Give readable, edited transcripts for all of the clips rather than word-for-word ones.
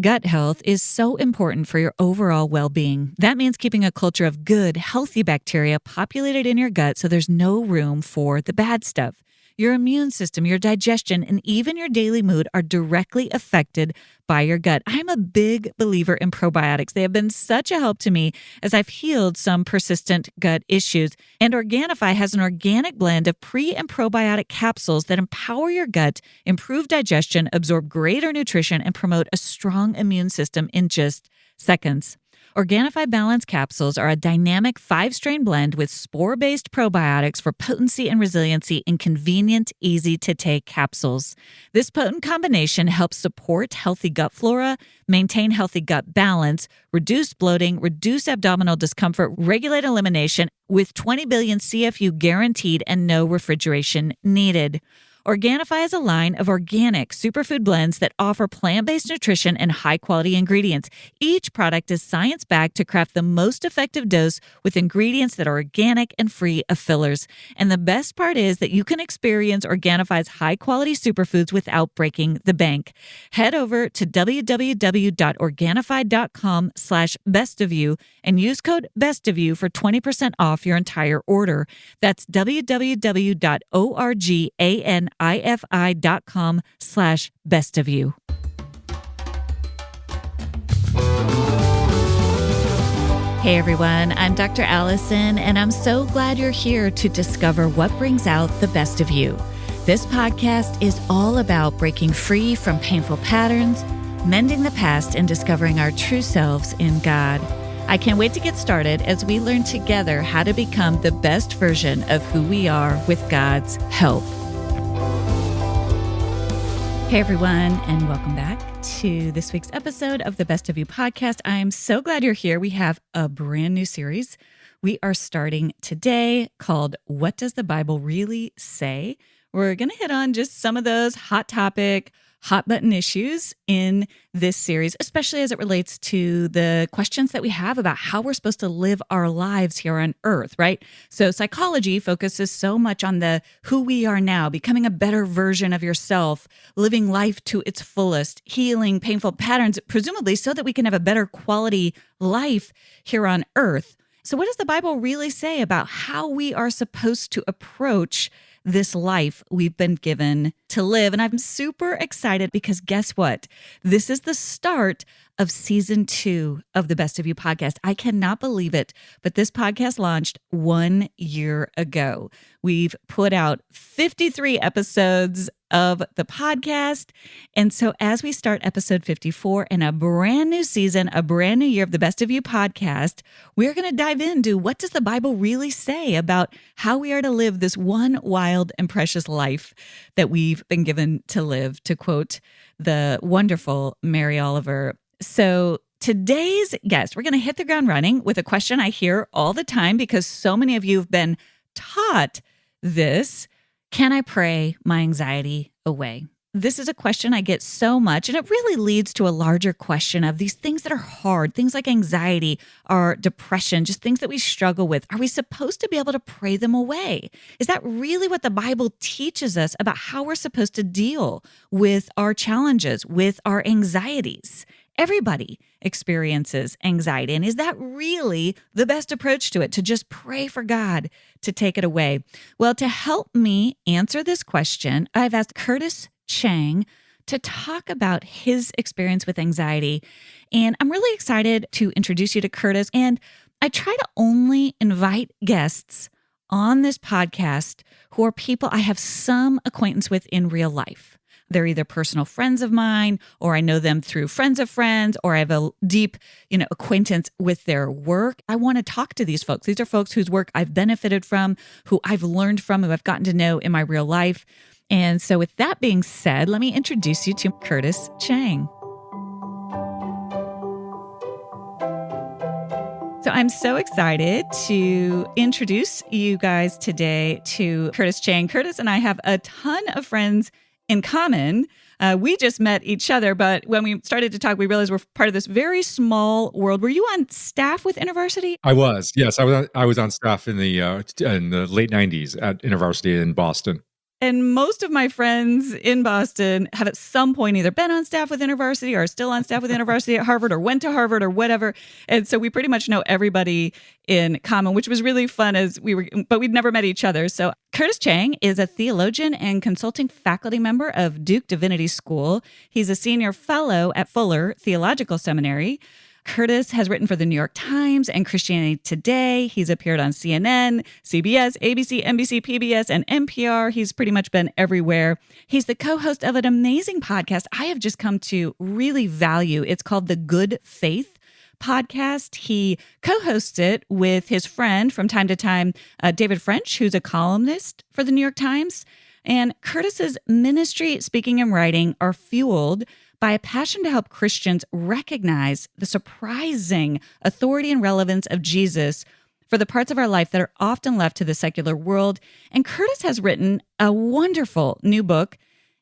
Gut health is so important for your overall well-being. That means keeping a culture of good, healthy bacteria populated in your gut so there's no room for the bad stuff. Your immune system, your digestion, and even your daily mood are directly affected by your gut. I'm a big believer in probiotics. They have been such a help to me as I've healed some persistent gut issues. And Organifi has an organic blend of pre and probiotic capsules that empower your gut, improve digestion, absorb greater nutrition, and promote a strong immune system in just seconds. Organifi Balance capsules are a dynamic 5-strain blend with spore-based probiotics for potency and resiliency in convenient, easy-to-take capsules. This potent combination helps support healthy gut flora, maintain healthy gut balance, reduce bloating, reduce abdominal discomfort, regulate elimination with 20 billion CFU guaranteed and no refrigeration needed. Organifi is a line of organic superfood blends that offer plant-based nutrition and high-quality ingredients. Each product is science-backed to craft the most effective dose with ingredients that are organic and free of fillers. And the best part is that you can experience Organifi's high-quality superfoods without breaking the bank. Head over to www.organifi.com/bestofyou and use code bestofyou for 20% off your entire order. That's www.organifi.com/bestofyou. Hey everyone, I'm Dr. Alison, and I'm so glad you're here to discover what brings out the best of you. This podcast is all about breaking free from painful patterns, mending the past, and discovering our true selves in God. I can't wait to get started as we learn together how to become the best version of who we are with God's help. Hey everyone, and welcome back to this week's episode of the Best of You podcast. I'm so glad you're here. We have a brand new series we are starting today called What Does the Bible Really Say? We're going to hit on just some of those hot topic, hot button issues in this series, especially as it relates to the questions that we have about how we're supposed to live our lives here on earth, right? So psychology focuses so much on the who we are now, becoming a better version of yourself, living life to its fullest, healing painful patterns, presumably so that we can have a better quality life here on earth. So what does the Bible really say about how we are supposed to approach this life we've been given to live? And I'm super excited because guess what? This is the start of season 2 of the Best of You podcast. I cannot believe it, but this podcast launched 1 year ago. We've put out 53 episodes of the podcast. And so as we start episode 54 in a brand new season, a brand new year of the Best of You podcast, we're going to dive into what does the Bible really say about how we are to live this one wild and precious life that we've been given to live, to quote the wonderful Mary Oliver. So today's guest, we're going to hit the ground running with a question I hear all the time because so many of you have been taught this. Can I pray my anxiety away? This is a question I get so much, and it really leads to a larger question of these things that are hard, things like anxiety or depression, just things that we struggle with. Are we supposed to be able to pray them away? Is that really what the Bible teaches us about how we're supposed to deal with our challenges, with our anxieties? Everybody experiences anxiety. And is that really the best approach to it, to just pray for God to take it away? Well, to help me answer this question, I've asked Curtis Chang to talk about his experience with anxiety. And I'm really excited to introduce you to Curtis. And I try to only invite guests on this podcast who are people I have some acquaintance with in real life. They're either personal friends of mine, or I know them through friends of friends, or I have a deep, acquaintance with their work. I want to talk to these folks. These are folks whose work I've benefited from, who I've learned from, who I've gotten to know in my real life. And so with that being said, let me introduce you to Curtis Chang. So I'm so excited to introduce you guys today to Curtis Chang. Curtis and I have a ton of friends in common. We just met each other, but when we started to talk, we realized we're part of this very small world. Were you on staff with InterVarsity? I was, yes. I was on staff in the late 90s at InterVarsity in Boston. And most of my friends in Boston have at some point either been on staff with InterVarsity or are still on staff with InterVarsity at Harvard or went to Harvard or whatever. And so we pretty much know everybody in common, which was really fun but we'd never met each other. So Curtis Chang is a theologian and consulting faculty member of Duke Divinity School. He's a senior fellow at Fuller Theological Seminary. Curtis has written for the New York Times and Christianity Today. He's appeared on CNN, CBS, ABC, NBC, PBS, and NPR. He's pretty much been everywhere. He's the co-host of an amazing podcast I have just come to really value. It's called The Good Faith Podcast. He co-hosts it with his friend from time to time, David French, who's a columnist for the New York Times. And Curtis's ministry, speaking, and writing are fueled by a passion to help Christians recognize the surprising authority and relevance of Jesus for the parts of our life that are often left to the secular world. And Curtis has written a wonderful new book.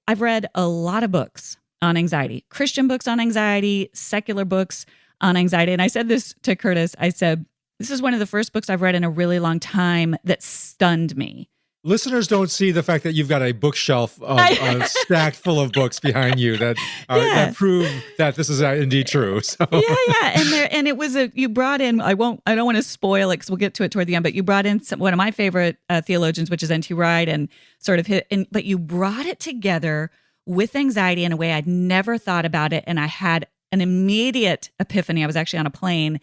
I've read a lot of books on anxiety, Christian books on anxiety, secular books on anxiety. And I said this to Curtis. I said, this is one of the first books I've read in a really long time that stunned me. Listeners don't see the fact that you've got a bookshelf stacked full of books behind you that prove that this is indeed true. So. Yeah. And it was you brought in, I don't want to spoil it because we'll get to it toward the end, but you brought in one of my favorite theologians, which is N.T. Wright, and sort of but you brought it together with anxiety in a way I'd never thought about it. And I had an immediate epiphany. I was actually on a plane.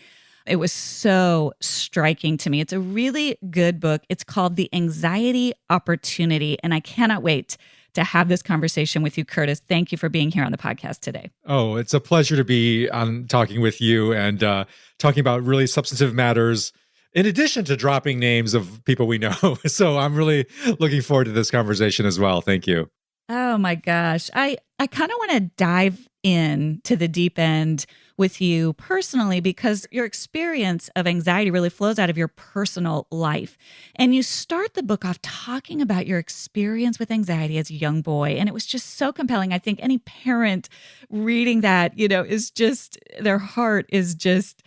It was so striking to me. It's a really good book. It's called The Anxiety Opportunity, and I cannot wait to have this conversation with you, Curtis. Thank you for being here on the podcast today. Oh, it's a pleasure to be on talking with you and talking about really substantive matters, in addition to dropping names of people we know. So I'm really looking forward to this conversation as well. Thank you. Oh my gosh. I kind of want to dive in to the deep end with you personally, because your experience of anxiety really flows out of your personal life. And you start the book off talking about your experience with anxiety as a young boy. And it was just so compelling. I think any parent reading that, is just, their heart is just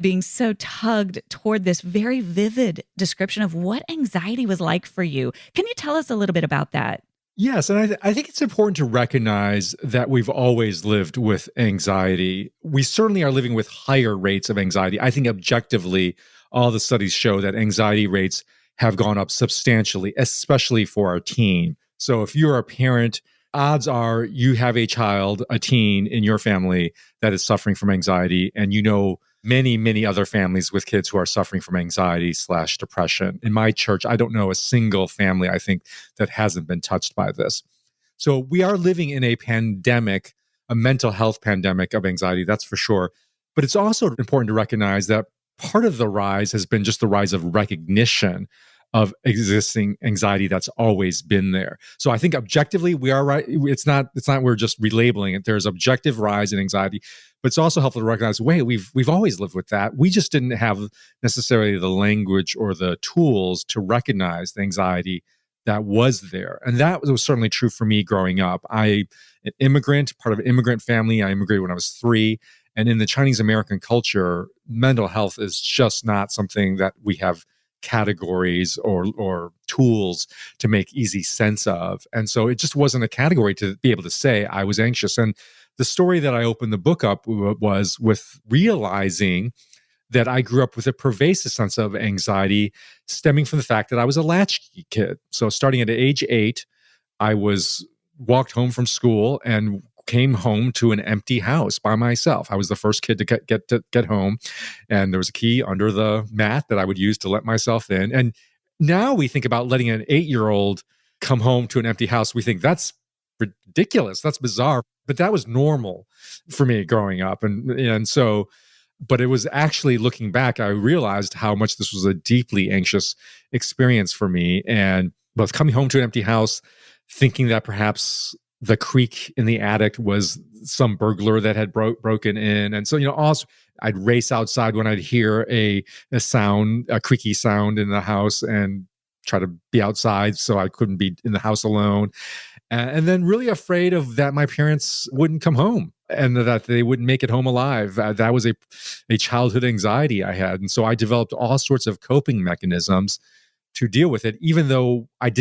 being so tugged toward this very vivid description of what anxiety was like for you. Can you tell us a little bit about that? Yes, and I think it's important to recognize that we've always lived with anxiety. We certainly are living with higher rates of anxiety. I think objectively, all the studies show that anxiety rates have gone up substantially, especially for our teen. So if you're a parent, odds are you have a child, a teen in your family that is suffering from anxiety, and many, many other families with kids who are suffering from anxiety/depression. In my church, I don't know a single family, I think, that hasn't been touched by this. So we are living in a pandemic, a mental health pandemic of anxiety, that's for sure. But it's also important to recognize that part of the rise has been just the rise of recognition of existing anxiety that's always been there. So I think objectively we are right. It's not we're just relabeling it. There's objective rise in anxiety, but it's also helpful to recognize, wait, we've always lived with that. We just didn't have necessarily the language or the tools to recognize the anxiety that was there. And that was certainly true for me growing up. I'm an immigrant, part of an immigrant family. I immigrated when I was 3. And in the Chinese American culture, mental health is just not something that we have categories or tools to make easy sense of. And so it just wasn't a category to be able to say I was anxious. And the story that I opened the book up was with realizing that I grew up with a pervasive sense of anxiety stemming from the fact that I was a latchkey kid. So starting at age 8, I walked home from school and came home to an empty house by myself. I was the first kid to get home, and there was a key under the mat that I would use to let myself in. And now we think about letting an 8-year-old come home to an empty house. We think that's ridiculous. That's bizarre. But that was normal for me growing up. And so, but it was actually, looking back, I realized how much this was a deeply anxious experience for me. And both coming home to an empty house, thinking that perhaps the creak in the attic was some burglar that had broken in. And so, also I'd race outside when I'd hear a creaky sound in the house, and try to be outside so I couldn't be in the house alone. And then really afraid of that my parents wouldn't come home and that they wouldn't make it home alive. That was a childhood anxiety I had. And so I developed all sorts of coping mechanisms to deal with it, even though I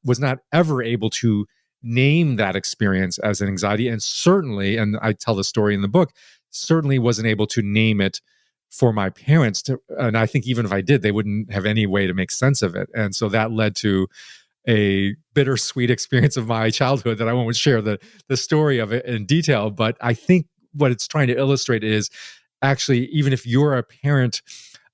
was not ever able to name that experience as an anxiety. And certainly, and I tell the story in the book, certainly wasn't able to name it for my parents and I think even if I did, they wouldn't have any way to make sense of it. And so that led to a bittersweet experience of my childhood that I won't share the story of it in detail. But I think what it's trying to illustrate is actually, even if you're a parent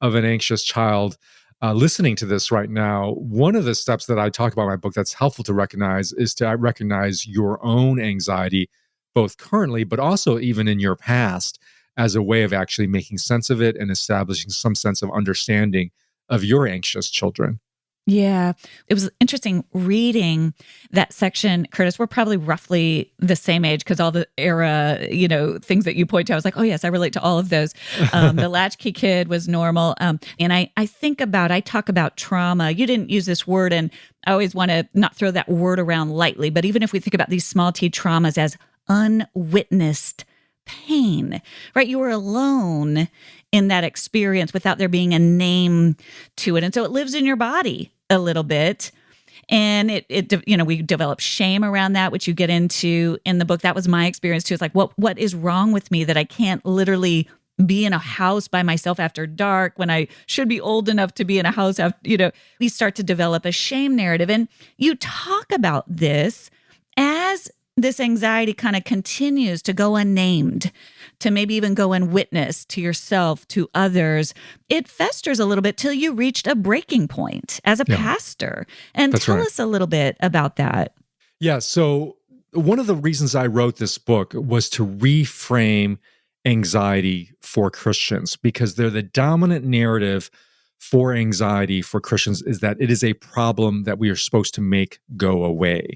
of an anxious child listening to this right now, one of the steps that I talk about in my book that's helpful to recognize is to recognize your own anxiety, both currently, but also even in your past, as a way of actually making sense of it and establishing some sense of understanding of your anxious children. Yeah. It was interesting reading that section. Curtis, we're probably roughly the same age because all the era, things that you point to, I was like, oh, yes, I relate to all of those. The latchkey kid was normal. And I talk about trauma. You didn't use this word, and I always want to not throw that word around lightly. But even if we think about these small t traumas as unwitnessed pain, right? You were alone in that experience without there being a name to it. And so it lives in your body a little bit. And we develop shame around that, which you get into in the book. That was my experience too. It's like, what is wrong with me that I can't literally be in a house by myself after dark when I should be old enough to be in a house after, we start to develop a shame narrative. And you talk about this as this anxiety kind of continues to go unnamed, to maybe even go unwitnessed to yourself, to others. It festers a little bit till you reached a breaking point as a pastor. And tell us a little bit about that. Yeah. So one of the reasons I wrote this book was to reframe anxiety for Christians, because they're the dominant narrative for anxiety for Christians is that it is a problem that we are supposed to make go away.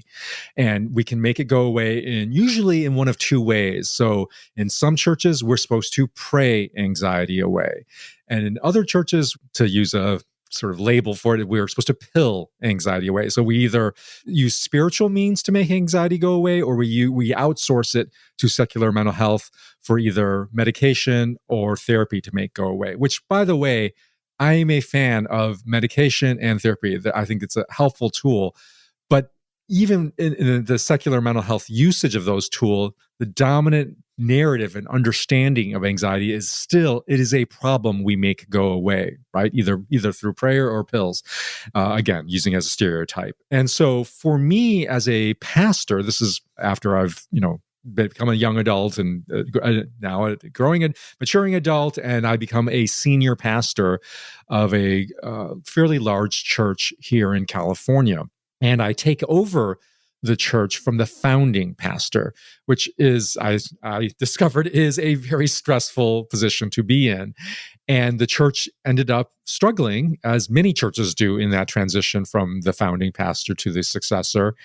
And we can make it go away usually in one of two ways. So in some churches, we're supposed to pray anxiety away. And in other churches, to use a sort of label for it, we're supposed to pill anxiety away. So we either use spiritual means to make anxiety go away, or we outsource it to secular mental health for either medication or therapy to make go away, which, by the way, I am a fan of medication and therapy. I think it's a helpful tool. But even in the secular mental health usage of those tools, the dominant narrative and understanding of anxiety is still, it is a problem we make go away, right? Either through prayer or pills, again, using as a stereotype. And so for me as a pastor, this is after I've, become a young adult and now a maturing adult, and I become a senior pastor of a fairly large church here in California. And I take over the church from the founding pastor, which is, I discovered, is a very stressful position to be in. And the church ended up struggling, as many churches do in that transition from the founding pastor to the successor.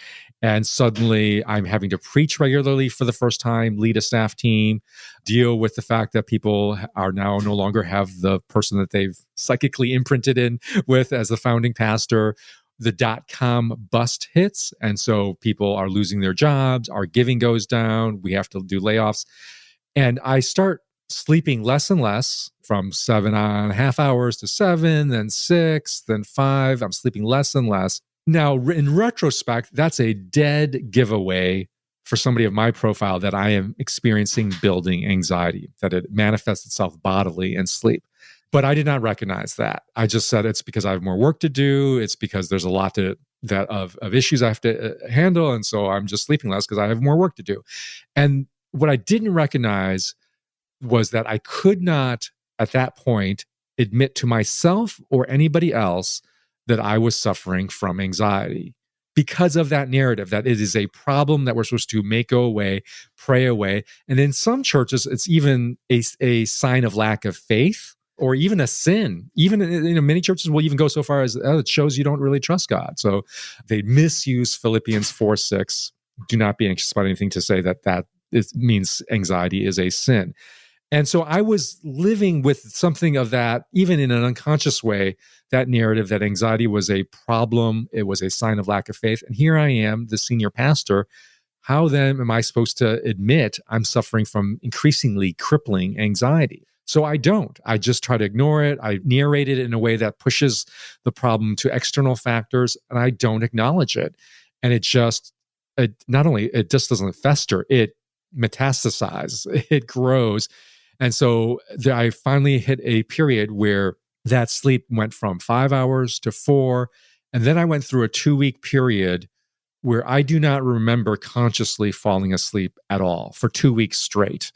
And suddenly I'm having to preach regularly for the first time, lead a staff team, deal with the fact that people are now no longer have the person that they've psychically imprinted in with as the founding pastor. The .com bust hits. And so people are losing their jobs, our giving goes down, we have to do layoffs. And I start sleeping less and less, from 7.5 hours to 7, then 6, then 5. I'm sleeping less and less. Now, in retrospect, that's a dead giveaway for somebody of my profile that I am experiencing building anxiety, that it manifests itself bodily in sleep. But I did not recognize that. I just said it's because I have more work to do. It's because there's a lot of issues I have to handle. And so I'm just sleeping less because I have more work to do. And what I didn't recognize was that I could not, at that point, admit to myself or anybody else that I was suffering from anxiety because of that narrative, that it is a problem that we're supposed to make go away, pray away. And in some churches, it's even a sign of lack of faith, or even a sin. Even many churches will even go so far as, it shows you don't really trust God. So they misuse Philippians 4:6. Do not be anxious about anything, to say that means anxiety is a sin. And so I was living with something of that, even in an unconscious way, that narrative that anxiety was a problem, it was a sign of lack of faith. And here I am, the senior pastor. How then am I supposed to admit I'm suffering from increasingly crippling anxiety? So I don't. I just try to ignore it. I narrate it in a way that pushes the problem to external factors, and I don't acknowledge it. And not only it just doesn't fester, it metastasizes, it grows. And so I finally hit a period where that sleep went from 5 hours to 4. And then I went through a 2-week period where I do not remember consciously falling asleep at all for 2 weeks straight.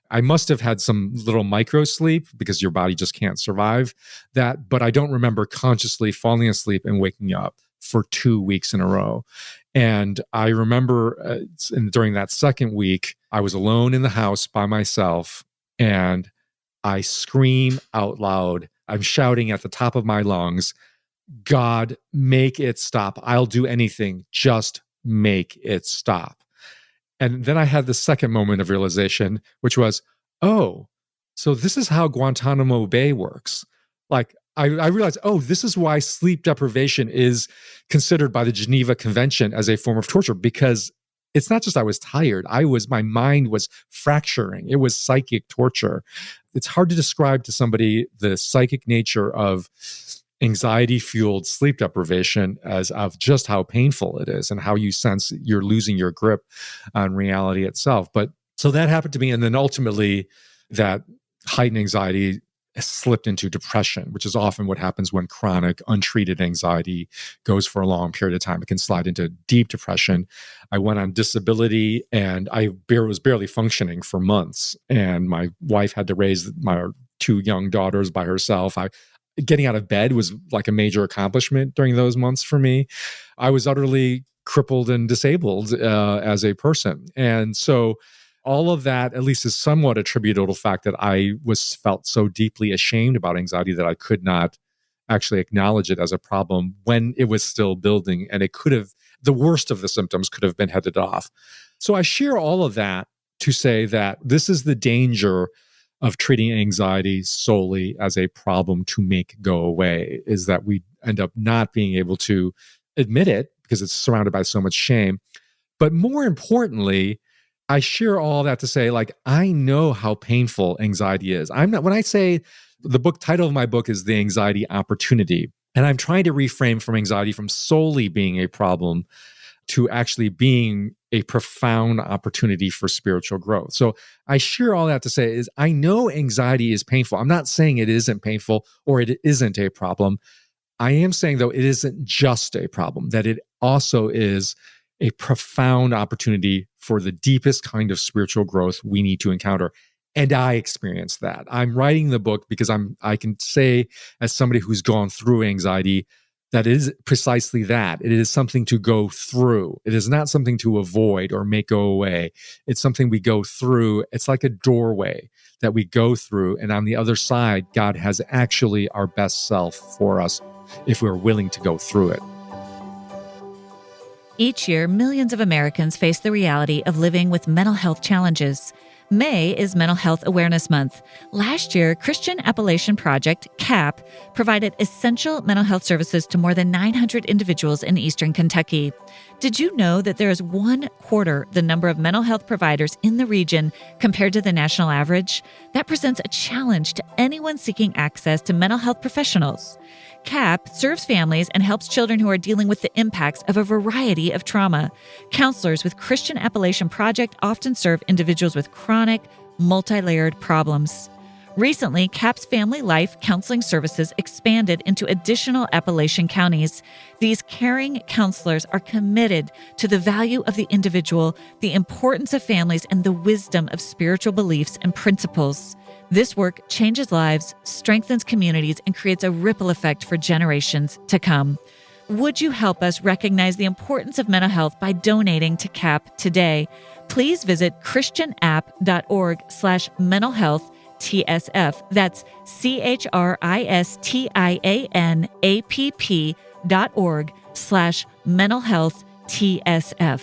I must have had some little micro sleep because your body just can't survive that, but I don't remember consciously falling asleep and waking up for 2 weeks in a row. And I remember during that second week, I was alone in the house by myself, and I scream out loud. I'm shouting at the top of my lungs, God, make it stop. I'll do anything. Just make it stop. And then I had the second moment of realization, which was, oh, so this is how Guantanamo Bay works. Like, I realized, oh, this is why sleep deprivation is considered by the Geneva Convention as a form of torture, because it's not just I was tired. My mind was fracturing. It was psychic torture. It's hard to describe to somebody the psychic nature of anxiety-fueled sleep deprivation as of just how painful it is and how you sense you're losing your grip on reality itself. But so that happened to me. And then ultimately that heightened anxiety slipped into depression, which is often what happens when chronic, untreated anxiety goes for a long period of time. It can slide into deep depression. I went on disability and I was barely functioning for months. And my wife had to raise my 2 young daughters by herself. Getting out of bed was like a major accomplishment during those months for me. I was utterly crippled and disabled as a person. And so all of that, at least, is somewhat attributable to the fact that I felt so deeply ashamed about anxiety that I could not actually acknowledge it as a problem when it was still building. And the worst of the symptoms could have been headed off. So I share all of that to say that this is the danger of treating anxiety solely as a problem to make go away, is that we end up not being able to admit it because it's surrounded by so much shame. But more importantly, I share all that to say, like, I know how painful anxiety is. When I say the title of my book is The Anxiety Opportunity, and I'm trying to reframe from anxiety from solely being a problem to actually being a profound opportunity for spiritual growth. So I share all that to say is I know anxiety is painful. I'm not saying it isn't painful or it isn't a problem. I am saying, though, it isn't just a problem, that it also is a profound opportunity for the deepest kind of spiritual growth we need to encounter. And I experienced that. I'm writing the book because I can say, as somebody who's gone through anxiety, that it is precisely that. It is something to go through. It is not something to avoid or make go away. It's something we go through. It's like a doorway that we go through. And on the other side, God has actually our best self for us if we're willing to go through it. Each year, millions of Americans face the reality of living with mental health challenges. May is Mental Health Awareness Month. Last year, Christian Appellation Project, CAP, provided essential mental health services to more than 900 individuals in eastern Kentucky. Did you know that there is 1/4 the number of mental health providers in the region compared to the national average? That presents a challenge to anyone seeking access to mental health professionals. CAP serves families and helps children who are dealing with the impacts of a variety of trauma. Counselors with Christian Appellation Project often serve individuals with chronic, multi-layered problems. Recently, CAP's Family Life Counseling Services expanded into additional Appalachian counties. These caring counselors are committed to the value of the individual, the importance of families, and the wisdom of spiritual beliefs and principles. This work changes lives, strengthens communities, and creates a ripple effect for generations to come. Would you help us recognize the importance of mental health by donating to CAP today? Please visit christianapp.org/mentalhealthTSF. That's CHRISTIANAPP.org/mentalhealthTSF.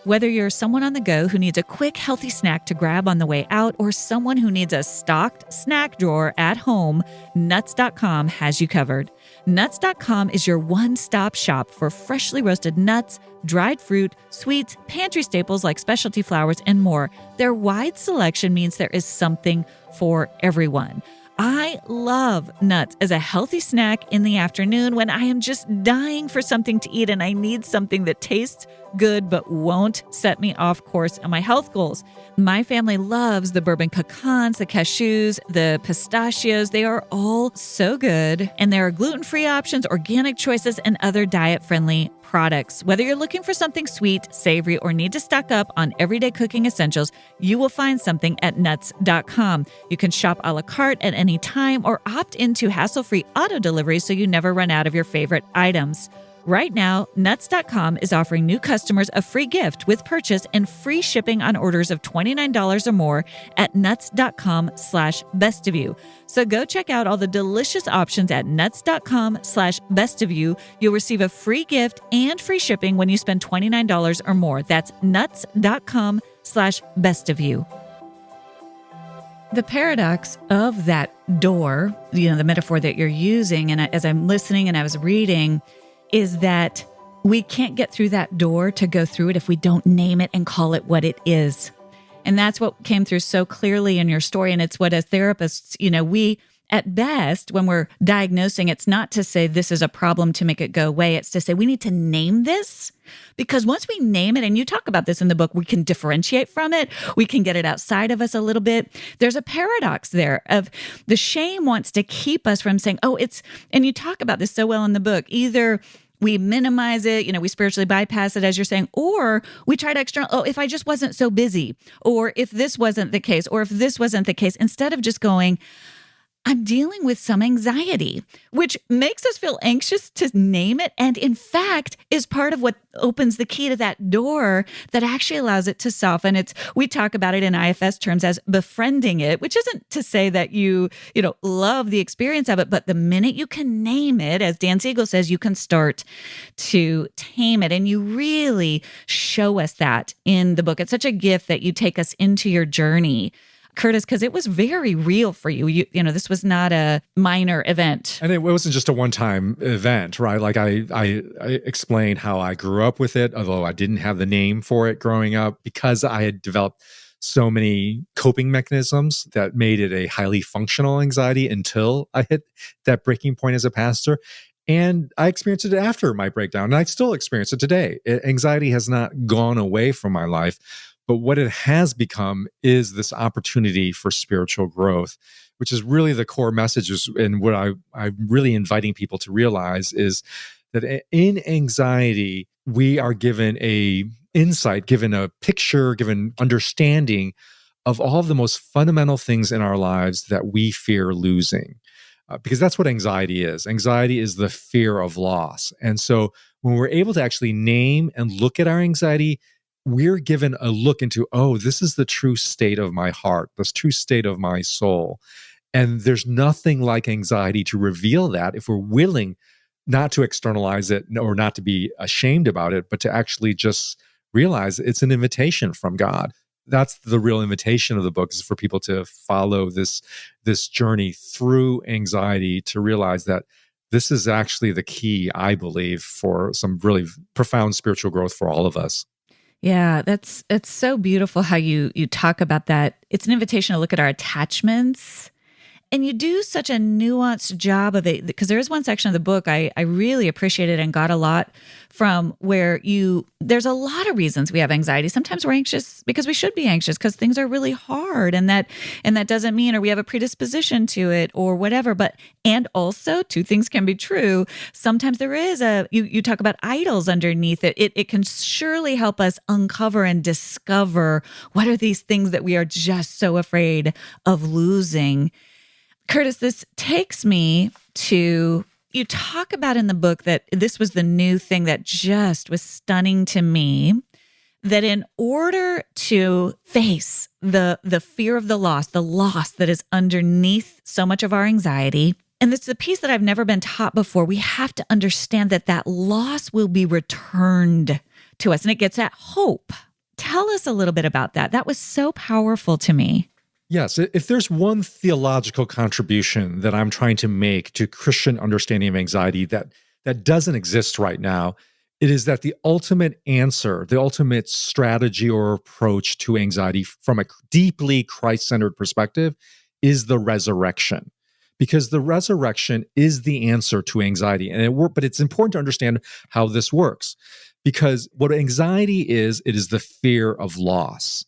Whether you're someone on the go who needs a quick, healthy snack to grab on the way out or someone who needs a stocked snack drawer at home, Nuts.com has you covered. Nuts.com is your one-stop shop for freshly roasted nuts, dried fruit, sweets, pantry staples like specialty flours, and more. Their wide selection means there is something for everyone. I love nuts as a healthy snack in the afternoon when I am just dying for something to eat and I need something that tastes good but won't set me off course on my health goals. My family loves the bourbon pecans, the cashews, the pistachios. They are all so good. And there are gluten-free options, organic choices, and other diet-friendly products. Whether you're looking for something sweet, savory, or need to stock up on everyday cooking essentials, you will find something at Nuts.com. You can shop a la carte at any time or opt into hassle-free auto delivery so you never run out of your favorite items. Right now, Nuts.com is offering new customers a free gift with purchase and free shipping on orders of $29 or more at Nuts.com/bestofyou. So go check out all the delicious options at Nuts.com/bestofyou. You'll receive a free gift and free shipping when you spend $29 or more. That's Nuts.com/bestofyou. The paradox of that door, the metaphor that you're using, and as I'm listening and I was reading, is that we can't get through that door to go through it if we don't name it and call it what it is. And that's what came through so clearly in your story. And it's what as therapists, we, at best, when we're diagnosing, it's not to say this is a problem to make it go away. It's to say we need to name this, because once we name it, and you talk about this in the book, we can differentiate from it. We can get it outside of us a little bit. There's a paradox there of the shame wants to keep us from saying, and you talk about this so well in the book, either we minimize it, we spiritually bypass it, as you're saying, or we try to if I just wasn't so busy, or if this wasn't the case, or if this wasn't the case, instead of just going, I'm dealing with some anxiety, which makes us feel anxious to name it. And in fact, is part of what opens the key to that door that actually allows it to soften. We talk about it in IFS terms as befriending it, which isn't to say that you love the experience of it, but the minute you can name it, as Dan Siegel says, you can start to tame it. And you really show us that in the book. It's such a gift that you take us into your journey, Curtis, because it was very real for you. This was not a minor event. And it wasn't just a one-time event, right? Like I explained how I grew up with it, although I didn't have the name for it growing up, because I had developed so many coping mechanisms that made it a highly functional anxiety until I hit that breaking point as a pastor. And I experienced it after my breakdown, and I still experience it today. Anxiety has not gone away from my life. But what it has become is this opportunity for spiritual growth, which is really the core message. And what I'm really inviting people to realize is that in anxiety, we are given a insight, given a picture, given understanding of all of the most fundamental things in our lives that we fear losing. Because that's what anxiety is. Anxiety is the fear of loss. And so when we're able to actually name and look at our anxiety, we're given a look into, this is the true state of my heart, this true state of my soul. And there's nothing like anxiety to reveal that if we're willing not to externalize it or not to be ashamed about it, but to actually just realize it's an invitation from God. That's the real invitation of the book, is for people to follow this journey through anxiety, to realize that this is actually the key, I believe, for some really profound spiritual growth for all of us. Yeah, it's so beautiful how you talk about that. It's an invitation to look at our attachments. And you do such a nuanced job of it, because there is one section of the book I really appreciated and got a lot from, where there's a lot of reasons we have anxiety. Sometimes we're anxious because we should be anxious because things are really hard, and that doesn't mean, or we have a predisposition to it or whatever. And also, two things can be true. Sometimes there is you talk about idols underneath it. It can surely help us uncover and discover what are these things that we are just so afraid of losing. Curtis, this takes me to, you talk about in the book that this was the new thing that just was stunning to me, that in order to face the fear of the loss that is underneath so much of our anxiety, and this is a piece that I've never been taught before, we have to understand that loss will be returned to us, and it gets at hope. Tell us a little bit about that. That was so powerful to me. Yes, if there's one theological contribution that I'm trying to make to Christian understanding of anxiety that doesn't exist right now, it is that the ultimate answer, the ultimate strategy or approach to anxiety from a deeply Christ-centered perspective is the resurrection. Because the resurrection is the answer to anxiety. But it's important to understand how this works. Because what anxiety is, it is the fear of loss.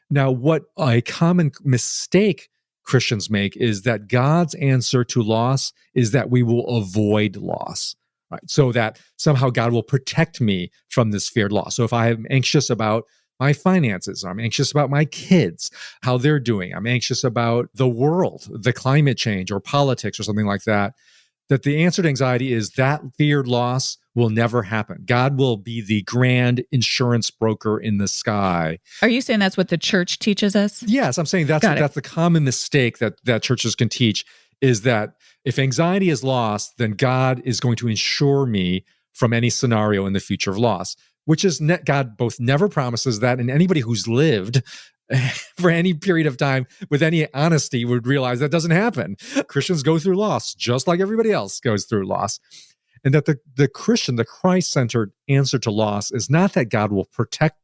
Now, what a common mistake Christians make is that God's answer to loss is that we will avoid loss, right? So that somehow God will protect me from this feared loss. So if I am anxious about my finances, I'm anxious about my kids, how they're doing, I'm anxious about the world, the climate change or politics or something like that, that the answer to anxiety is that feared loss will never happen. God will be the grand insurance broker in the sky. Are you saying that's what the church teaches us? Yes, I'm saying that's the common mistake that churches can teach, is that if anxiety is lost, then God is going to insure me from any scenario in the future of loss, which is God both never promises that, and anybody who's lived for any period of time with any honesty would realize that doesn't happen. Christians go through loss just like everybody else goes through loss. And that the Christian, the Christ-centered answer to loss is not that God will protect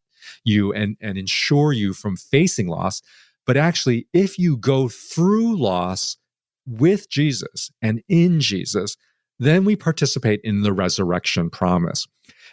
you and ensure you from facing loss, but actually, if you go through loss with Jesus and in Jesus, then we participate in the resurrection promise.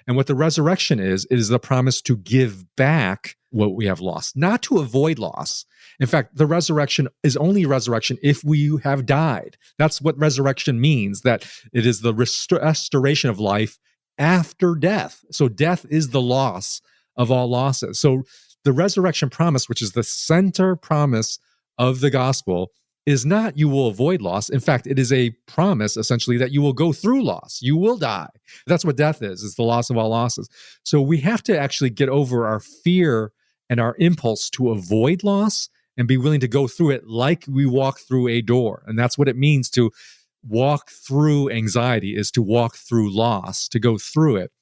And what the resurrection is, it is the promise to give back what we have lost, not to avoid loss. In fact, the resurrection is only resurrection if we have died. That's what resurrection means, that it is the restoration of life after death. So death is the loss of all losses. So the resurrection promise, which is the center promise of the gospel, is not you will avoid loss. In fact, it is a promise essentially that you will go through loss. You will die. That's what death is the loss of all losses. So we have to actually get over our fear and our impulse to avoid loss and be willing to go through it like we walk through a door. And that's what it means to walk through anxiety, is to walk through loss, to go through it.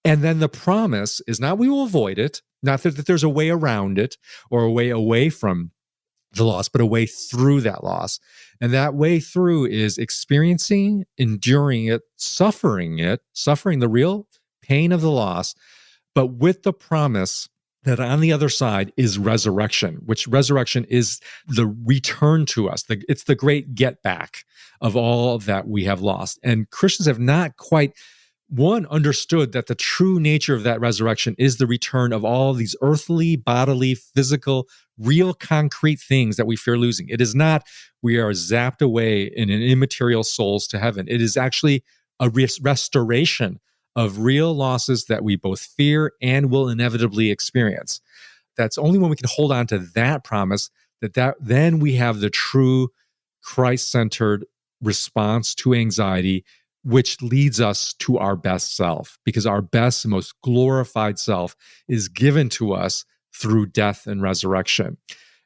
And then the promise is not we will avoid it, not that there's a way around it or a way away from the loss, but a way through that loss. And that way through is experiencing, enduring it, suffering the real pain of the loss, but with the promise that on the other side is resurrection, which resurrection is the return to us. It's the great get back of all that we have lost. And Christians have not quite understood that the true nature of that resurrection is the return of all these earthly, bodily, physical, real concrete things that we fear losing. It is not we are zapped away in an immaterial souls to heaven. It is actually a restoration of real losses that we both fear and will inevitably experience. That's only when we can hold on to that promise that then we have the true Christ-centered response to anxiety, which leads us to our best self, because our best, most glorified self is given to us through death and resurrection.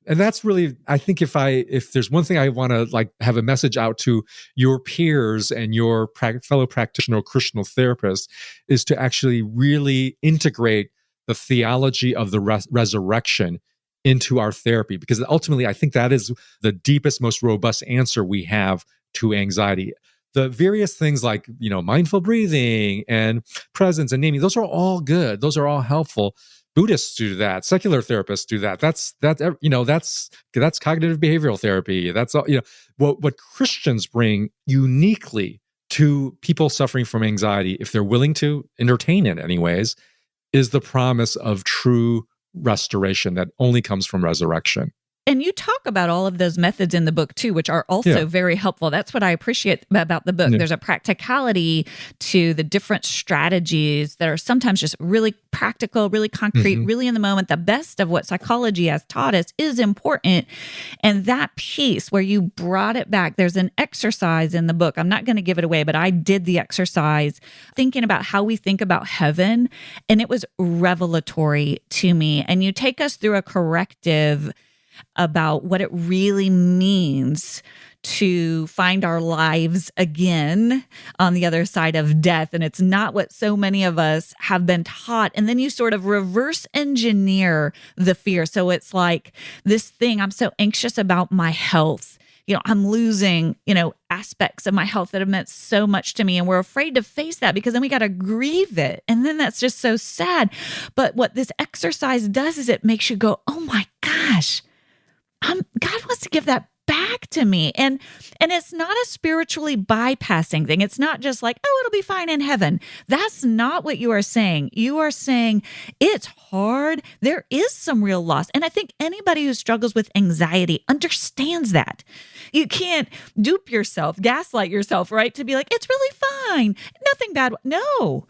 And that's really, I think if there's one thing I want to have a message out to your peers and your fellow practitioner, Christian therapist, is to actually really integrate the theology of the resurrection into our therapy, because ultimately I think that is the deepest, most robust answer we have to anxiety. The various things like, mindful breathing and presence and naming, those are all good. Those are all helpful. Buddhists do that. Secular therapists do that. That's cognitive behavioral therapy. That's all. What Christians bring uniquely to people suffering from anxiety, if they're willing to entertain it anyways, is the promise of true restoration that only comes from resurrection. And you talk about all of those methods in the book too, which are also very helpful. That's what I appreciate about the book. Yeah. There's a practicality to the different strategies that are sometimes just really practical, really concrete, really in the moment. The best of what psychology has taught us is important. And that piece where you brought it back, there's an exercise in the book. I'm not going to give it away, but I did the exercise thinking about how we think about heaven. And it was revelatory to me. And you take us through a corrective about what it really means to find our lives again on the other side of death. And it's not what so many of us have been taught. And then you sort of reverse engineer the fear. So it's like this thing, I'm so anxious about my health. I'm losing, aspects of my health that have meant so much to me. And we're afraid to face that because then we got to grieve it. And then that's just so sad. But what this exercise does is it makes you go, oh my gosh, God wants to give that back to me. And it's not a spiritually bypassing thing. It's not just like, oh, it'll be fine in heaven. That's not what you are saying. You are saying it's hard. There is some real loss. And I think anybody who struggles with anxiety understands that. You can't dupe yourself, gaslight yourself, right? To be like, it's really fine. Nothing bad. No.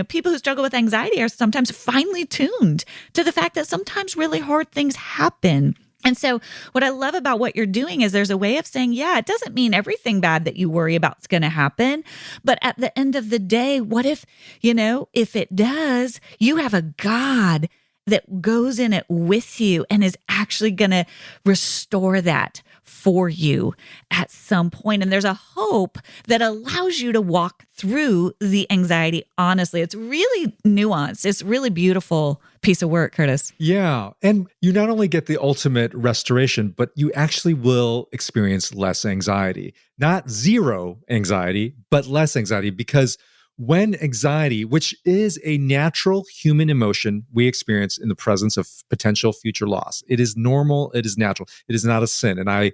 People who struggle with anxiety are sometimes finely tuned to the fact that sometimes really hard things happen. And so what I love about what you're doing is there's a way of saying, yeah, it doesn't mean everything bad that you worry about is going to happen. But at the end of the day, what if, if it does, you have a God that goes in it with you and is actually going to restore that for you at some point. And there's a hope that allows you to walk through the anxiety honestly. It's really nuanced. It's really beautiful piece of work, Curtis. Yeah. And you not only get the ultimate restoration, but you actually will experience less anxiety. Not zero anxiety, but less anxiety, because when anxiety, which is a natural human emotion we experience in the presence of potential future loss, it is normal, it is natural, it is not a sin. And I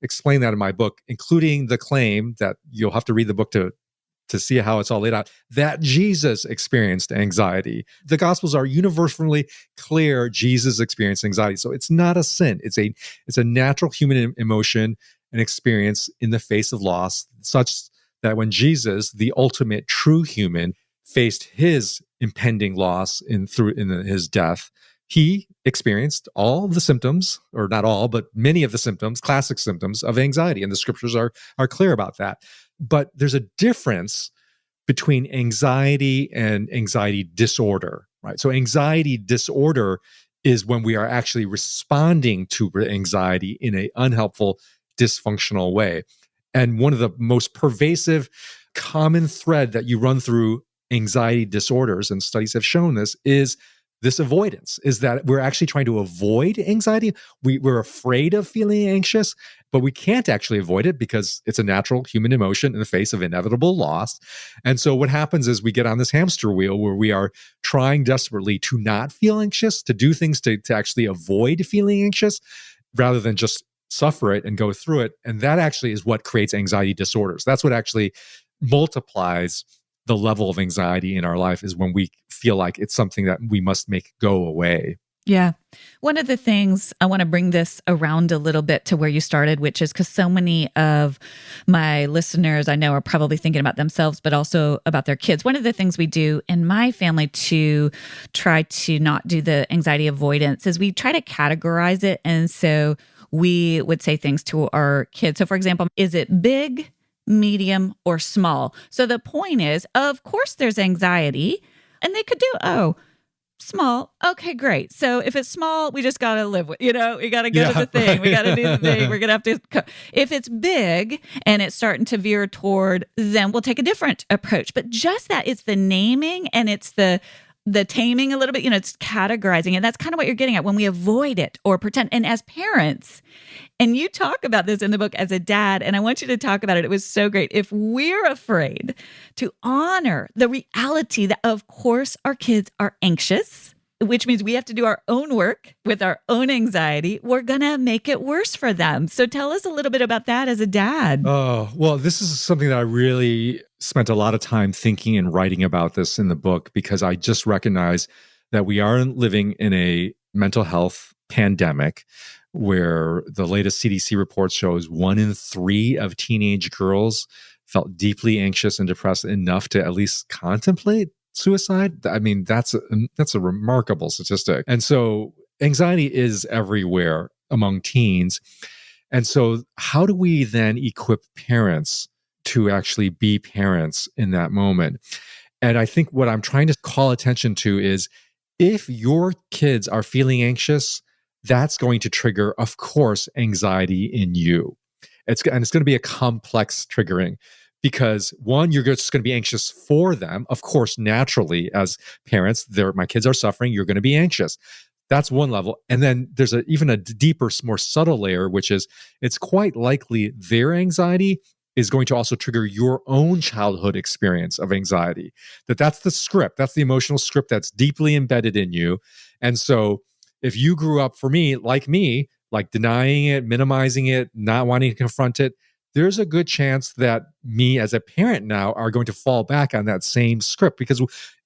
explain that in my book, including the claim that you'll have to read the book to see how it's all laid out, that Jesus experienced anxiety. The Gospels are universally clear. Jesus experienced anxiety. So it's not a sin. It's a natural human emotion and experience in the face of loss, such that when Jesus, the ultimate true human, faced his impending loss in his death, he experienced all the symptoms, or not all, but many of the symptoms, classic symptoms of anxiety. And the scriptures are clear about that. But there's a difference between anxiety and anxiety disorder, right? So anxiety disorder is when we are actually responding to anxiety in an unhelpful, dysfunctional way. And one of the most pervasive common thread that you run through anxiety disorders, and studies have shown this, is this avoidance, is that we're actually trying to avoid anxiety. We're afraid of feeling anxious, but we can't actually avoid it because it's a natural human emotion in the face of inevitable loss. And so what happens is we get on this hamster wheel where we are trying desperately to not feel anxious, to do things to actually avoid feeling anxious, rather than just suffer it and go through it. And that actually is what creates anxiety disorders. That's what actually multiplies the level of anxiety in our life, is when we feel like it's something that we must make go away. Yeah. One of the things, I want to bring this around a little bit to where you started, which is because so many of my listeners I know are probably thinking about themselves, but also about their kids. One of the things we do in my family to try to not do the anxiety avoidance is we try to categorize it. And so we would say things to our kids. So for example, is it big, medium, or small? So the point is, of course, there's anxiety, and they could do, small. Okay, great. So if it's small, we just got to live with, we got to go to the thing. Right. We got to do the thing. We're going to have to, if it's big and it's starting to veer toward, then we'll take a different approach. But just that, it's the naming and it's the taming a little bit, it's categorizing. And that's kind of what you're getting at when we avoid it or pretend. And as parents, and you talk about this in the book as a dad, and I want you to talk about it. It was so great. If we're afraid to honor the reality that, of course, our kids are anxious, which means we have to do our own work with our own anxiety, we're going to make it worse for them. So tell us a little bit about that as a dad. Oh, well, this is something that I really spent a lot of time thinking and writing about this in the book, because I just recognize that we are living in a mental health pandemic where the latest CDC report shows 1 in 3 of teenage girls felt deeply anxious and depressed enough to at least contemplate suicide. I mean, that's a remarkable statistic. And so anxiety is everywhere among teens. And so how do we then equip parents to actually be parents in that moment? And I think what I'm trying to call attention to is, if your kids are feeling anxious, that's going to trigger, of course, anxiety in you. And it's going to be a complex triggering because one, you're just going to be anxious for them. Of course, naturally, as parents, my kids are suffering, you're going to be anxious. That's one level. And then there's even a deeper, more subtle layer, which is it's quite likely their anxiety is going to also trigger your own childhood experience of anxiety. That's the script. That's the emotional script that's deeply embedded in you. And so if you grew up, for me, like denying it, minimizing it, not wanting to confront it, there's a good chance that me as a parent now are going to fall back on that same script because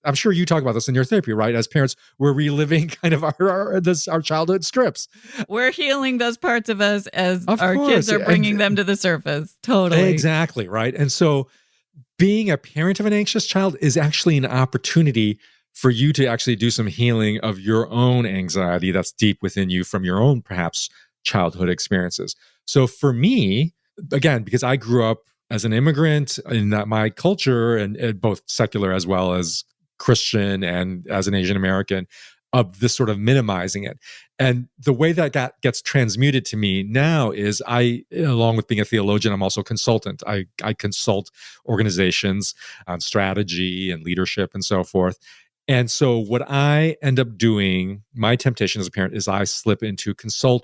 I'm sure you talk about this in your therapy, right? As parents, we're reliving kind of our childhood scripts. We're healing those parts of us as Of our course. kids are bringing them to the surface. Totally. Exactly, right? And so being a parent of an anxious child is actually an opportunity for you to actually do some healing of your own anxiety that's deep within you from your own, perhaps, childhood experiences. So for me, again, because I grew up as an immigrant in my culture and both secular as well as Christian and as an Asian American, of this sort of minimizing it. And the way that gets transmuted to me now is along with being a theologian, I'm also a consultant. I consult organizations on strategy and leadership and so forth. And so what I end up doing, my temptation as a parent is I slip into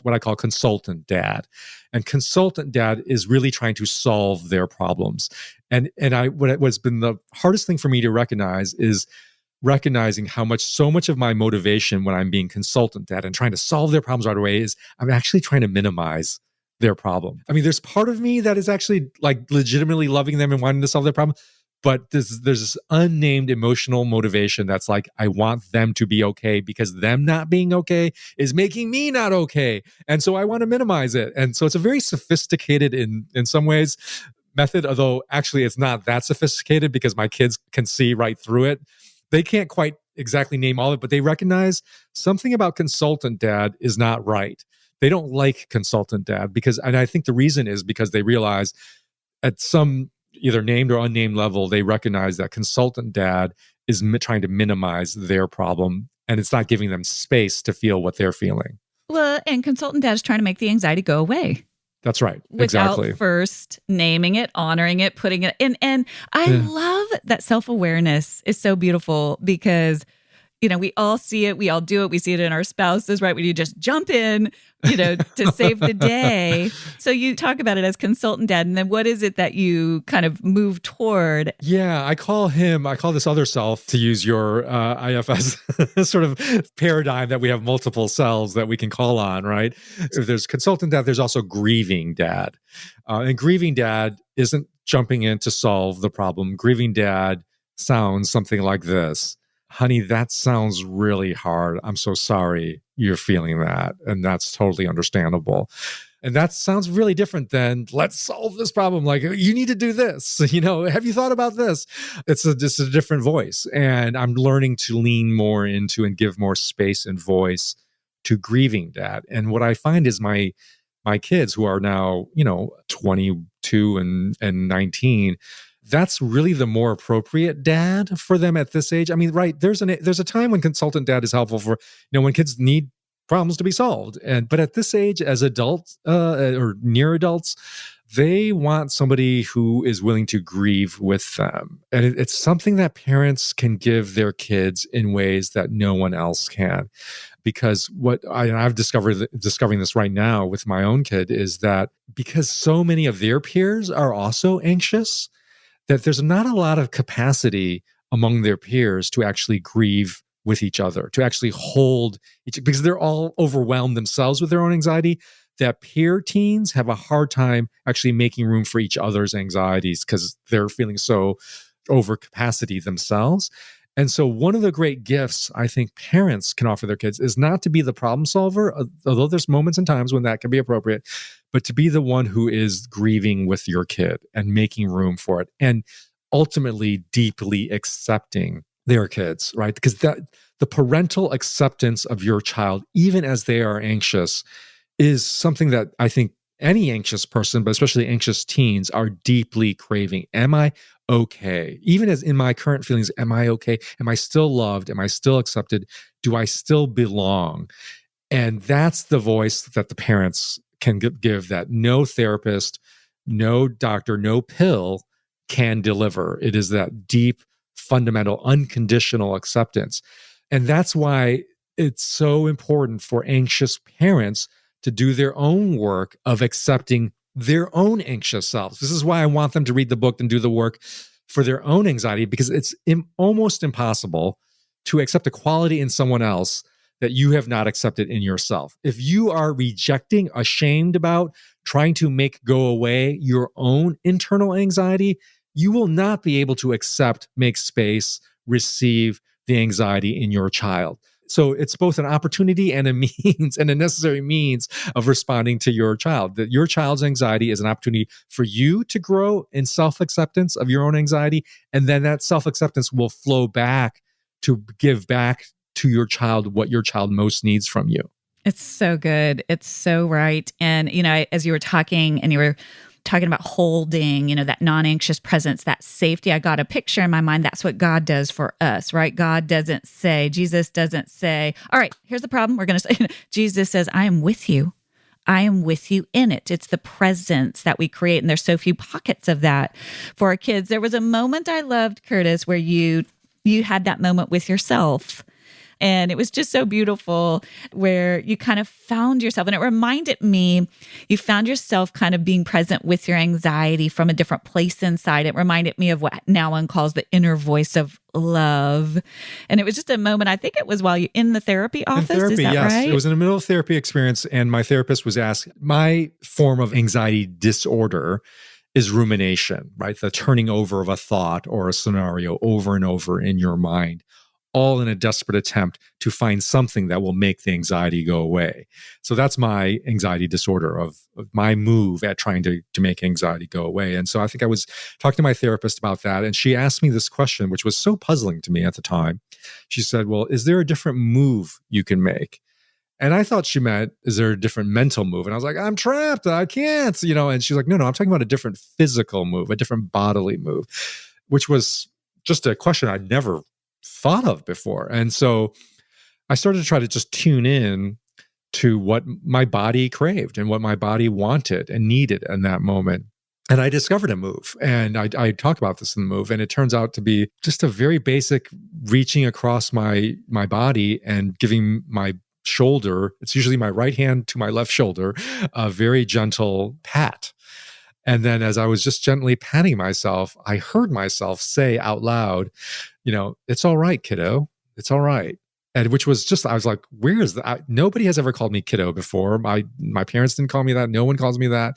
what I call consultant dad. And consultant dad is really trying to solve their problems. And what's been the hardest thing for me to recognize is recognizing so much of my motivation when I'm being consultant dad and trying to solve their problems right away is I'm actually trying to minimize their problem. I mean, there's part of me that is actually like legitimately loving them and wanting to solve their problem. But there's this unnamed emotional motivation that's like, I want them to be okay because them not being okay is making me not okay. And so I want to minimize it. And so it's a very sophisticated in some ways method, although actually it's not that sophisticated because my kids can see right through it. They can't quite exactly name all of it, but they recognize something about consultant dad is not right. They don't like consultant dad and I think the reason is because they realize at some either named or unnamed level, they recognize that consultant dad is trying to minimize their problem and it's not giving them space to feel what they're feeling. Well, and consultant dad is trying to make the anxiety go away. That's right. Without Exactly. first naming it, honoring it, putting it in. And I love that self-awareness is so beautiful because, we all see it, we all do it, we see it in our spouses, right? When you just jump in, to save the day. So you talk about it as consultant dad. And then what is it that you kind of move toward? Yeah, I call this other self, to use your IFS sort of paradigm, that we have multiple selves that we can call on, right? If there's consultant dad, there's also grieving dad. And grieving dad isn't jumping in to solve the problem. Grieving dad sounds something like this. Honey, that sounds really hard. I'm so sorry you're feeling that. And that's totally understandable. And that sounds really different than let's solve this problem. Like, you need to do this. Have you thought about this? It's just a different voice. And I'm learning to lean more into and give more space and voice to grieving dad. And what I find is my kids, who are now, 22 and 19, that's really the more appropriate dad for them at this age. I mean, right, there's a time when consultant dad is helpful for, when kids need problems to be solved. But at this age, as adults or near adults, they want somebody who is willing to grieve with them. And it's something that parents can give their kids in ways that no one else can. Because what I've discovering this right now with my own kid is that because so many of their peers are also anxious, that there's not a lot of capacity among their peers to actually grieve with each other, to actually hold because they're all overwhelmed themselves with their own anxiety, that peer teens have a hard time actually making room for each other's anxieties because they're feeling so over capacity themselves. And so one of the great gifts I think parents can offer their kids is not to be the problem solver, although there's moments and times when that can be appropriate, but to be the one who is grieving with your kid and making room for it and ultimately deeply accepting their kids, right? Because the parental acceptance of your child, even as they are anxious, is something that I think any anxious person, but especially anxious teens, are deeply craving. Am I okay? Even as in my current feelings, am I okay? Am I still loved? Am I still accepted? Do I still belong? And that's the voice that the parents can give that no therapist, no doctor, no pill can deliver. It is that deep, fundamental, unconditional acceptance. And that's why it's so important for anxious parents to do their own work of accepting their own anxious selves. This is why I want them to read the book and do the work for their own anxiety, because it's almost impossible to accept a quality in someone else that you have not accepted in yourself. If you are rejecting, ashamed about, trying to make go away your own internal anxiety, you will not be able to accept, make space, receive the anxiety in your child. So it's both an opportunity and a means and a necessary means of responding to your child. That your child's anxiety is an opportunity for you to grow in self-acceptance of your own anxiety. And then that self-acceptance will flow back to give back to your child what your child most needs from you. It's so good. It's so right. And, as you were talking and you were talking about holding, that non-anxious presence, that safety, I got a picture in my mind. That's what God does for us, right? Jesus doesn't say, all right, here's the problem. We're going to say, Jesus says, I am with you. I am with you in it. It's the presence that we create. And there's so few pockets of that for our kids. There was a moment I loved, Curtis, where you had that moment with yourself. And it was just so beautiful where you kind of found yourself. And it reminded me, you found yourself kind of being present with your anxiety from a different place inside. It reminded me of what now one calls the inner voice of love. And it was just a moment, I think it was while you're in the therapy office. In therapy, is that yes. right? It was in the middle of therapy experience. And my therapist was asked, my form of anxiety disorder is rumination, right? The turning over of a thought or a scenario over and over in your mind, all in a desperate attempt to find something that will make the anxiety go away. So that's my anxiety disorder of my move at trying to make anxiety go away. And so I think I was talking to my therapist about that, and she asked me this question, which was so puzzling to me at the time. She said, well, is there a different move you can make? And I thought she meant, is there a different mental move? And I was like, I'm trapped. I can't, And she's like, no, I'm talking about a different physical move, a different bodily move, which was just a question I'd never thought of before. And so I started to try to just tune in to what my body craved and what my body wanted and needed in that moment. And I discovered a move, and I talk about this in the move, and it turns out to be just a very basic reaching across my body and giving my shoulder, it's usually my right hand to my left shoulder, a very gentle pat. And then as I was just gently patting myself, I heard myself say out loud, it's all right, kiddo. It's all right. And which was just, I was like, where is that? Nobody has ever called me kiddo before. My parents didn't call me that. No one calls me that.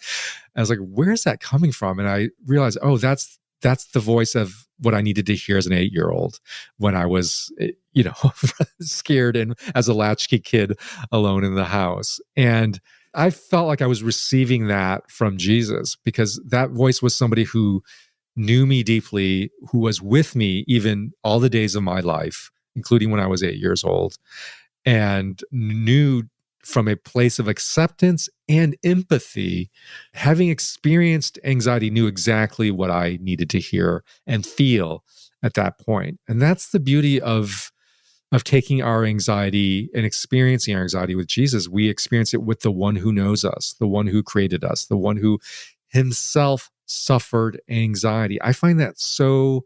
I was like, where's that coming from? And I realized, oh, that's the voice of what I needed to hear as an 8-year-old when I was, scared and as a latchkey kid alone in the house. And I felt like I was receiving that from Jesus, because that voice was somebody who knew me deeply, who was with me even all the days of my life, including when I was 8 years old, and knew from a place of acceptance and empathy, having experienced anxiety, knew exactly what I needed to hear and feel at that point. And that's the beauty of taking our anxiety and experiencing our anxiety with Jesus. We experience it with the one who knows us, the one who created us, the one who himself suffered anxiety. I find that so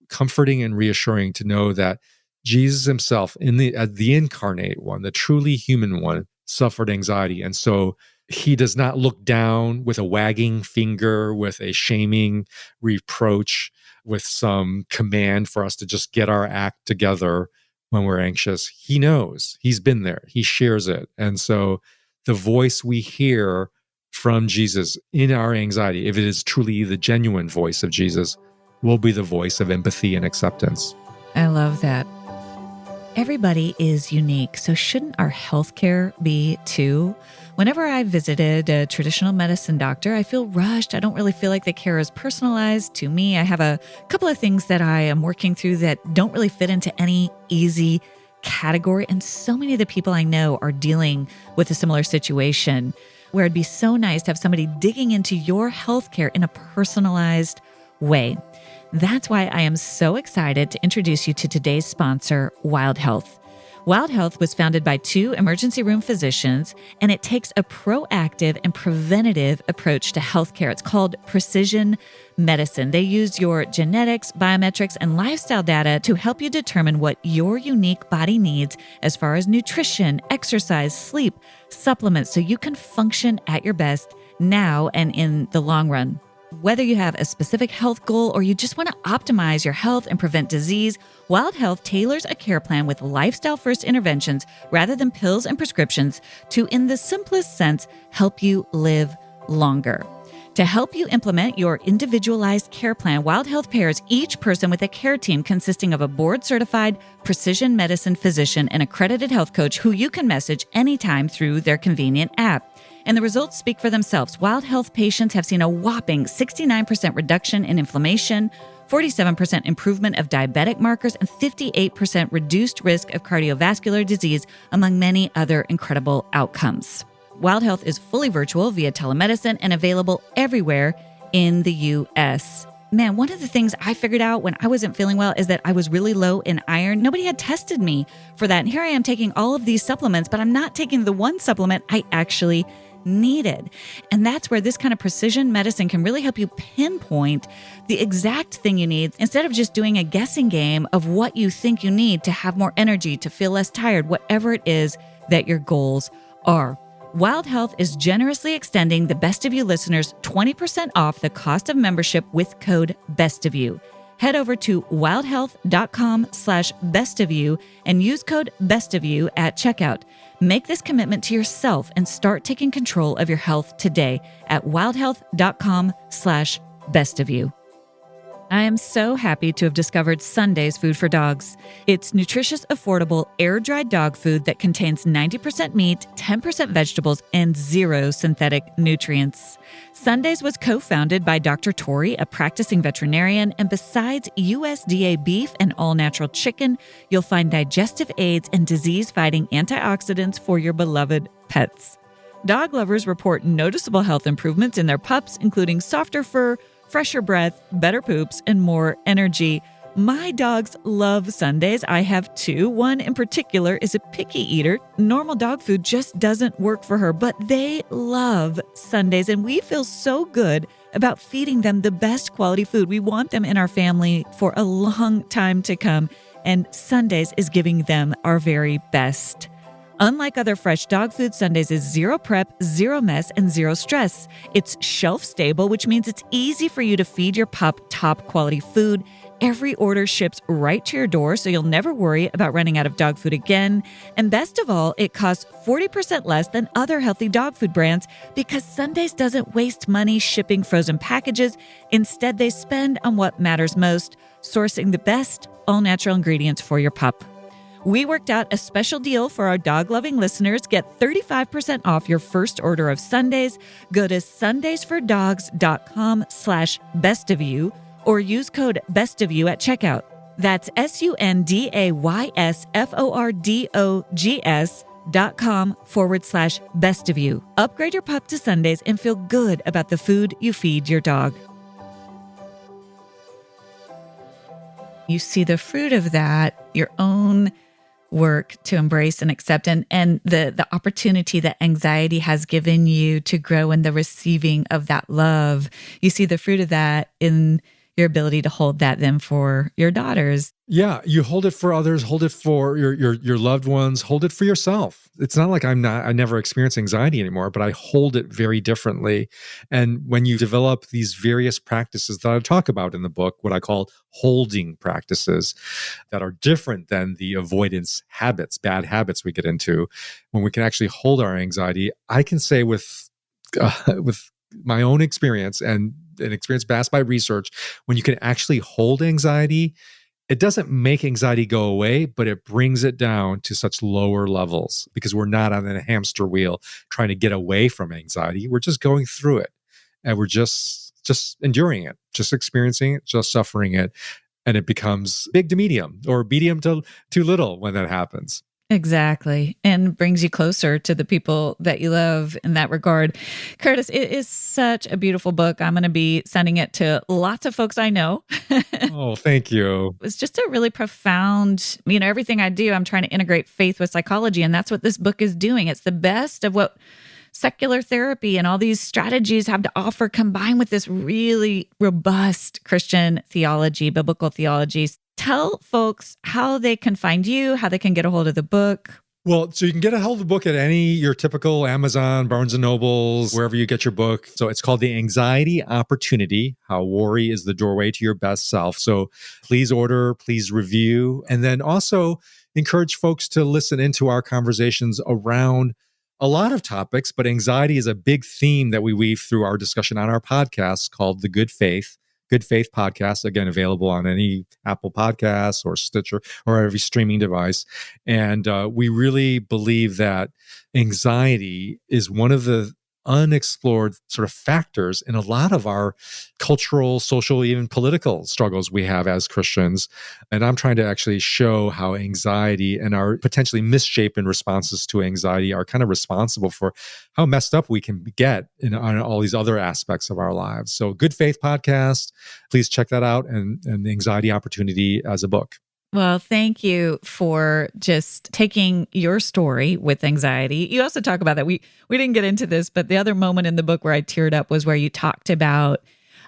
comforting and reassuring to know that Jesus himself, the incarnate one, the truly human one, suffered anxiety. And so he does not look down with a wagging finger, with a shaming reproach, with some command for us to just get our act together when we're anxious. He knows. He's been there. He shares it. And so the voice we hear from Jesus in our anxiety, if it is truly the genuine voice of Jesus, will be the voice of empathy and acceptance. I love that. Everybody is unique, so shouldn't our healthcare be too? Whenever I visited a traditional medicine doctor, I feel rushed. I don't really feel like the care is personalized to me. I have a couple of things that I am working through that don't really fit into any easy category. And so many of the people I know are dealing with a similar situation where it'd be so nice to have somebody digging into your healthcare in a personalized way. That's why I am so excited to introduce you to today's sponsor, Wild Health. Wild Health was founded by two emergency room physicians, and it takes a proactive and preventative approach to healthcare. It's called precision medicine. They use your genetics, biometrics, and lifestyle data to help you determine what your unique body needs as far as nutrition, exercise, sleep, supplements, so you can function at your best now and in the long run. Whether you have a specific health goal or you just want to optimize your health and prevent disease, Wild Health tailors a care plan with lifestyle-first interventions rather than pills and prescriptions to, in the simplest sense, help you live longer. To help you implement your individualized care plan, Wild Health pairs each person with a care team consisting of a board-certified precision medicine physician and accredited health coach who you can message anytime through their convenient app. And the results speak for themselves. Wild Health patients have seen a whopping 69% reduction in inflammation, 47% improvement of diabetic markers, and 58% reduced risk of cardiovascular disease, among many other incredible outcomes. Wild Health is fully virtual via telemedicine and available everywhere in the U.S. Man, one of the things I figured out when I wasn't feeling well is that I was really low in iron. Nobody had tested me for that. And here I am taking all of these supplements, but I'm not taking the one supplement I actually needed. And that's where this kind of precision medicine can really help you pinpoint the exact thing you need instead of just doing a guessing game of what you think you need to have more energy, to feel less tired, whatever it is that your goals are. Wild Health is generously extending the Best of You listeners 20% off the cost of membership with code BESTOFYOU. Head over to wildhealth.com/bestofyou and use code BESTOFYOU at checkout. Make this commitment to yourself and start taking control of your health today at wildhealth.com/bestofyou. I am so happy to have discovered Sunday's Food for Dogs. It's nutritious, affordable, air-dried dog food that contains 90% meat, 10% vegetables, and 0 synthetic nutrients. Sunday's was co-founded by Dr. Tori, a practicing veterinarian, and besides USDA beef and all-natural chicken, you'll find digestive aids and disease-fighting antioxidants for your beloved pets. Dog lovers report noticeable health improvements in their pups, including softer fur, fresher breath, better poops, and more energy. My dogs love Sundays. I have two. One in particular is a picky eater. Normal dog food just doesn't work for her, but they love Sundays, and we feel so good about feeding them the best quality food. We want them in our family for a long time to come, and Sundays is giving them our very best. Unlike other fresh dog food, Sundays is 0 prep, 0 mess, and 0 stress. It's shelf stable, which means it's easy for you to feed your pup top quality food. Every order ships right to your door, so you'll never worry about running out of dog food again. And best of all, it costs 40% less than other healthy dog food brands because Sundays doesn't waste money shipping frozen packages. Instead, they spend on what matters most, sourcing the best all-natural ingredients for your pup. We worked out a special deal for our dog-loving listeners. Get 35% off your first order of Sundays. Go to sundaysfordogs.com/bestofyou or use code BESTOFYOU at checkout. That's sundaysfordogs.com/bestofyou. Upgrade your pup to Sundays and feel good about the food you feed your dog. You see the fruit of that, your own work to embrace and accept, and the opportunity that anxiety has given you to grow in the receiving of that love. You see the fruit of that in your ability to hold that then for your daughters. Yeah, you hold it for others, hold it for your loved ones, hold it for yourself. It's not like I never experience anxiety anymore, but I hold it very differently. And when you develop these various practices that I talk about in the book, what I call holding practices that are different than the avoidance habits, bad habits we get into, when we can actually hold our anxiety, I can say with my own experience and an experience backed by research, when you can actually hold anxiety, it doesn't make anxiety go away, but it brings it down to such lower levels because we're not on a hamster wheel trying to get away from anxiety. We're just going through it and we're just enduring it, just experiencing it, just suffering it. And it becomes big to medium or medium to little when that happens. Exactly. And brings you closer to the people that you love in that regard. Curtis, it is such a beautiful book. I'm going to be sending it to lots of folks I know. Oh, thank you. It's just a really profound, everything I do, I'm trying to integrate faith with psychology. And that's what this book is doing. It's the best of what secular therapy and all these strategies have to offer, combined with this really robust Christian theology, biblical theology. Tell folks how they can find you, how they can get a hold of the book. Well, so you can get a hold of the book at your typical Amazon, Barnes & Nobles, wherever you get your book. So it's called The Anxiety Opportunity, How Worry is the Doorway to Your Best Self. So please order, please review, and then also encourage folks to listen into our conversations around a lot of topics, but anxiety is a big theme that we weave through our discussion on our podcast called The Good Faith Podcast, again, available on any Apple Podcasts or Stitcher or every streaming device. And we really believe that anxiety is one of the unexplored sort of factors in a lot of our cultural, social, even political struggles we have as Christians. And I'm trying to actually show how anxiety and our potentially misshapen responses to anxiety are kind of responsible for how messed up we can get on all these other aspects of our lives. So Good Faith Podcast, please check that out, and The Anxiety Opportunity as a book. Well, thank you for just taking your story with anxiety. You also talk about that. We didn't get into this, but the other moment in the book where I teared up was where you talked about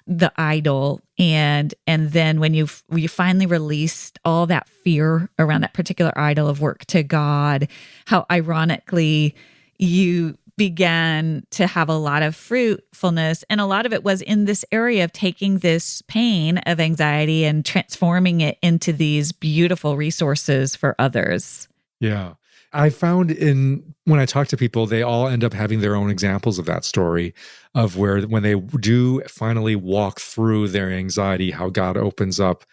the idol, and then when you finally released all that fear around that particular idol of work to God, how ironically you began to have a lot of fruitfulness. And a lot of it was in this area of taking this pain of anxiety and transforming it into these beautiful resources for others. Yeah. I found when I talk to people, they all end up having their own examples of that story, of where when they do finally walk through their anxiety, how God opens up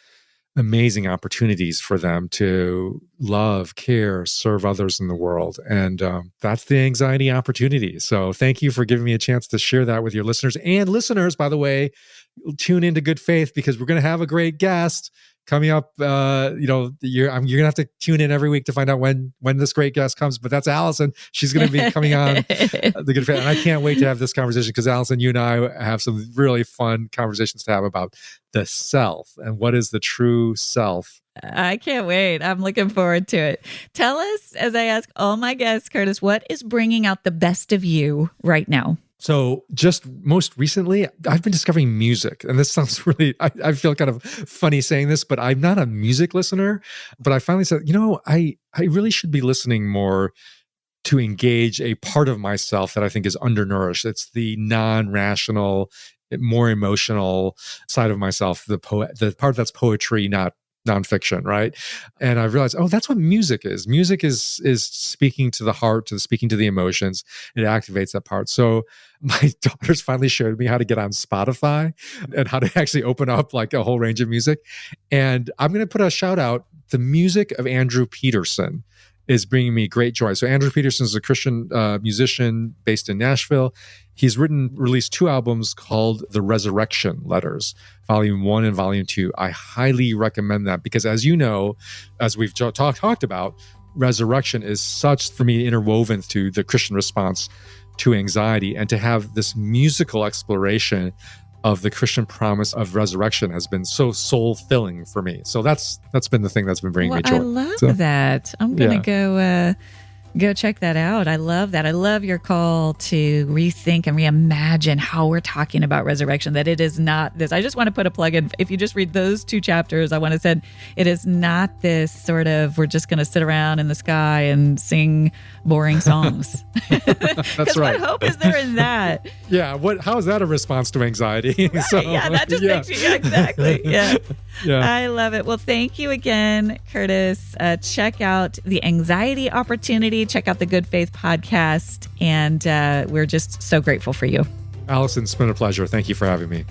amazing opportunities for them to love, care, serve others in the world. And that's the anxiety opportunity. So thank you for giving me a chance to share that with your listeners. And listeners, by the way, tune into Good Faith, because we're going to have a great guest coming up. You're going to have to tune in every week to find out when this great guest comes. But that's Alison. She's going to be coming on the Good Faith. And I can't wait to have this conversation, because Alison, you and I have some really fun conversations to have about the self and what is the true self. I can't wait. I'm looking forward to it. Tell us, as I ask all my guests, Curtis, what is bringing out the best of you right now? So just most recently, I've been discovering music. And this sounds really, I feel kind of funny saying this, but I'm not a music listener. But I finally said, I really should be listening more to engage a part of myself that I think is undernourished. It's the non-rational, more emotional side of myself, the part that's poetry, not nonfiction, right? And I realized, that's what music is. Music is speaking to the heart, speaking to the emotions. It activates that part. So my daughters finally showed me how to get on Spotify and how to actually open up like a whole range of music. And I'm going to put a shout out. The music of Andrew Peterson is bringing me great joy. So Andrew Peterson is a Christian musician based in Nashville. He's released 2 albums called The Resurrection Letters, Volume 1 and Volume 2. I highly recommend that, because as you know, as we've talked about, resurrection is such, for me, interwoven to the Christian response to anxiety. And to have this musical exploration of the Christian promise of resurrection has been so soul-filling for me. So that's been the thing that's been bringing me joy. I love that. I'm going to go check that out. I love that. I love your call to rethink and reimagine how we're talking about resurrection, that it is not this. I just want to put a plug in. If you just read those 2 chapters, I want to say it is not this sort of, we're just going to sit around in the sky and sing boring songs. That's right. What hope is there in that? Yeah. How is that a response to anxiety? Right, that just makes you, exactly. Yeah. I love it. Well, thank you again, Curtis. Check out The Anxiety Opportunity. Check out the Good Faith Podcast. And we're just so grateful for you. Alison, it's been a pleasure. Thank you for having me.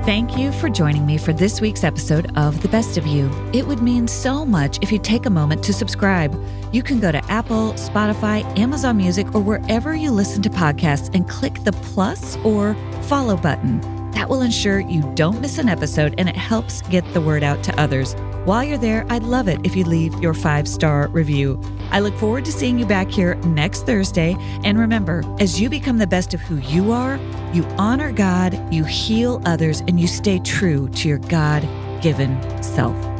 Thank you for joining me for this week's episode of The Best of You. It would mean so much if you take a moment to subscribe. You can go to Apple, Spotify, Amazon Music, or wherever you listen to podcasts and click the plus or follow button. That will ensure you don't miss an episode, and it helps get the word out to others. While you're there, I'd love it if you leave your 5-star review. I look forward to seeing you back here next Thursday. And remember, as you become the best of who you are, you honor God, you heal others, and you stay true to your God-given self.